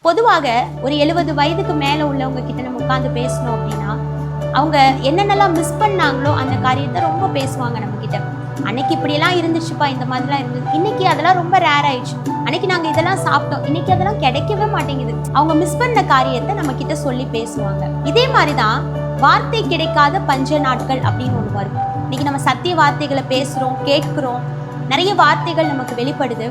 பொதுவாக ஒரு 70 வயதுக்கு மேலே உள்ளவங்க கிட்ட நம்ம உட்காந்து பேசணும் அப்படின்னா அவங்க என்னென்னலாம் மிஸ் பண்ணாங்களோ அந்த காரியத்தை ரொம்ப பேசுவாங்க நம்ம கிட்ட. அன்னைக்கு இப்படியெல்லாம் இருந்துச்சுப்பா, இந்த மாதிரிலாம் இருந்தது, இன்னைக்கு அதெல்லாம் ரொம்ப ரேர் ஆயிடுச்சு, அன்னைக்கு நாங்கள் இதெல்லாம் சாப்பிட்டோம், இன்னைக்கு அதெல்லாம் கிடைக்கவே மாட்டேங்குது. அவங்க மிஸ் பண்ண காரியத்தை நம்ம கிட்ட சொல்லி பேசுவாங்க. இதே மாதிரிதான் வார்த்தை கிடைக்காத பஞ்ச நாட்கள் அப்படின்னு ஒன்று வரும். இன்னைக்கு நம்ம சத்திய வார்த்தைகளை பேசுறோம், கேட்கிறோம், நிறைய வார்த்தைகள் நமக்கு வெளிப்படுது.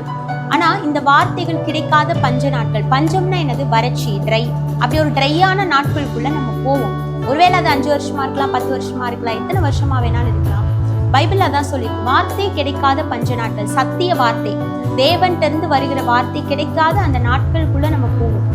ஆனா இந்த வார்த்தைகள் கிடைக்காத பஞ்ச நாட்கள், பஞ்சம்னா என்னது? வறட்சி, ட்ரை. அப்படி ஒரு ட்ரையான நாட்களுக்குள்ள நம்ம போவோம். ஒருவேளை அது 5 வருஷமா இருக்கலாம், 10 வருஷமா இருக்கலாம், எத்தனை வருஷமா வேணாலும் இருக்கலாம். பைபிள் அதான் சொல்லிருக்கு, வார்த்தை கிடைக்காத பஞ்ச நாட்கள். சத்திய வார்த்தை, தேவன்கிட்ட இருந்து வருகிற வார்த்தை கிடைக்காத அந்த நாட்களுக்குள்ள நம்ம போவோம்.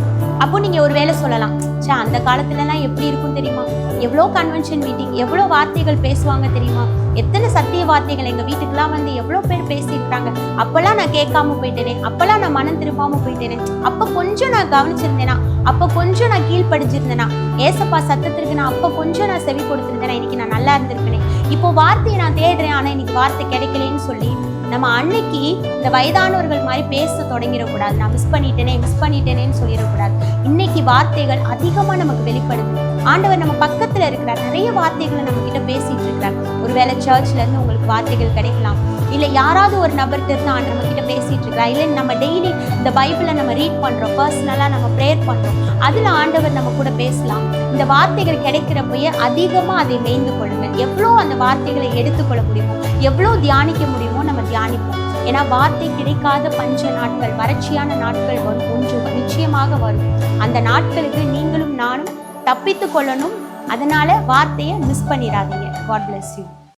அப்போ நீங்க ஒரு வேளை சொல்லலாம், அந்த காலத்துலலாம் எப்படி இருக்கும் தெரியுமா, எவ்வளோ கன்வென்ஷன் மீட்டிங், எவ்வளோ வார்த்தைகள் பேசுவாங்க தெரியுமா, எத்தனை சத்திய வார்த்தைகள் எங்க வீட்டுக்கெல்லாம் வந்து எவ்வளோ பேர் பேசியிருக்காங்க, அப்பெல்லாம் நான் கேட்காம போயிட்டேனே, அப்பெல்லாம் நான் மனம் திரும்பாம போயிட்டேனே, அப்போ கொஞ்சம் நான் கவனிச்சிருந்தேனா, அப்போ கொஞ்சம் நான் கீழ்படிச்சிருந்தேனா, ஏசப்பா சத்தத்திற்கு நான் அப்போ கொஞ்சம் நான் செவி கொடுத்திருந்தேனா, இன்னைக்கு நான் நல்லா இருந்திருப்பேனே, இப்போ வார்த்தையை நான் தேடுறேன் ஆனா இன்னைக்கு வார்த்தை கிடைக்கலன்னு சொல்லி நம்ம அன்னைக்கு இந்த வயதானவர்கள் மாதிரி பேச தொடங்கிடக்கூடாது. நான் மிஸ் பண்ணிட்டேனேன்னு சொல்லிடக்கூடாது. இன்னைக்கு வார்த்தைகள் அதிகமா நமக்கு வெளிப்படுது. ஆண்டவர் நம்ம பக்கத்துல இருக்கிறார், நிறைய வார்த்தைகளை நம்ம கிட்ட பேசிட்டு இருக்கிறார். ஒருவேளை சர்ச்ல இருந்து உங்களுக்கு வார்த்தைகள் கிடைக்கலாம், இல்ல யாராவது ஒரு நபர்கிட்ட இருந்து ஆண்டு நம்ம கிட்ட பேசிட்டு இருக்கிறா, இல்ல நம்ம டெய்லி இந்த பைபிளை நம்ம ரீட் பண்றோம், பர்சனலா நம்ம ப்ரேயர் பண்றோம், அதுல ஆண்டவர் நம்ம கூட பேசலாம். இந்த வார்த்தைகள் கிடைக்கிறப்பயே அதிகமா அதை மேய்ந்து கொள்ளுங்கள். எவ்வளோ அந்த வார்த்தைகளை எடுத்துக்கொள்ள முடியுமோ, எவ்வளோ தியானிக்க முடியுமோ நம்ம தியானிப்போம். ஏன்னா வார்த்தை கிடைக்காத பஞ்ச நாட்கள், வறட்சியான நாட்கள் வரும், ஒன்று நிச்சயமாக வரும். அந்த நாட்களுக்கு நீங்களும் நானும் தப்பித்து கொள்ளணும். அதனால வார்த்தையை மிஸ் பண்ணிடாதீங்க. God bless you.